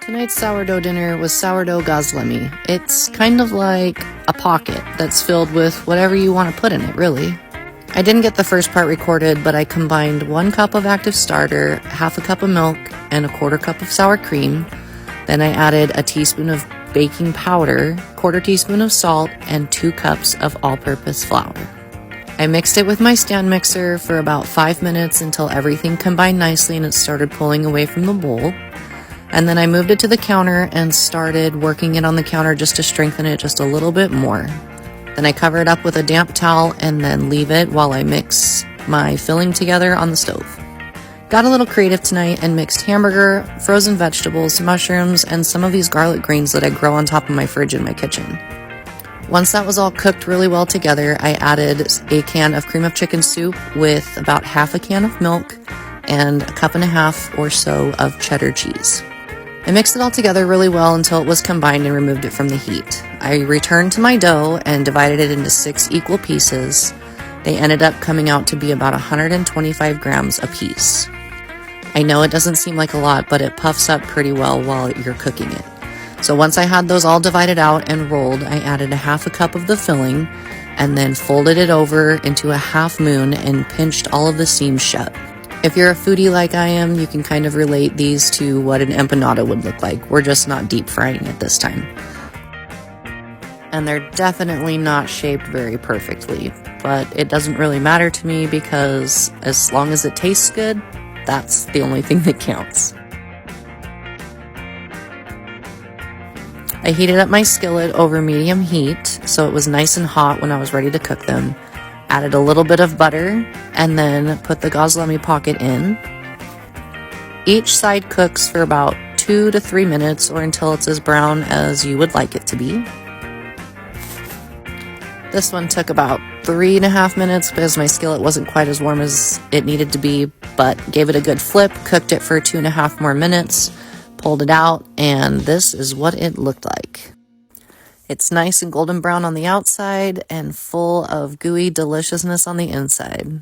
Tonight's sourdough dinner was sourdough gazlemi. It's kind of like a pocket that's filled with whatever you want to put in it, really. I didn't get the first part recorded, but I combined 1 cup of active starter, half a cup of milk, and a 1/4 cup of sour cream. Then I added a teaspoon of baking powder, 1/4 teaspoon of salt, and 2 cups of all-purpose flour. I mixed it with my stand mixer for about 5 minutes until everything combined nicely and it started pulling away from the bowl. And then I moved it to the counter and started working it on the counter just to strengthen it just a little bit more. Then I cover it up with a damp towel and then leave it while I mix my filling together on the stove. Got a little creative tonight and mixed hamburger, frozen vegetables, mushrooms, and some of these garlic greens that I grow on top of my fridge in my kitchen. Once that was all cooked really well together, I added a can of cream of chicken soup with about half a can of milk and a 1.5 cups or so of cheddar cheese. I mixed it all together really well until it was combined and removed it from the heat. I returned to my dough and divided it into 6 equal pieces. They ended up coming out to be about 125 grams a piece. I know it doesn't seem like a lot, but it puffs up pretty well while you're cooking it. So once I had those all divided out and rolled, I added a 1/2 cup of the filling and then folded it over into a half moon and pinched all of the seams shut. If you're a foodie like I am, you can kind of relate these to what an empanada would look like. We're just not deep frying it this time. And they're definitely not shaped very perfectly, but it doesn't really matter to me because as long as it tastes good, that's the only thing that counts. I heated up my skillet over medium heat so it was nice and hot when I was ready to cook them. Added a little bit of butter and then put the gazlemi pocket in. Each side cooks for about 2 to 3 minutes or until it's as brown as you would like it to be. This one took about 3.5 minutes because my skillet wasn't quite as warm as it needed to be, but gave it a good flip, cooked it for 2.5 more minutes, pulled it out, and this is what it looked like. It's nice and golden brown on the outside and full of gooey deliciousness on the inside.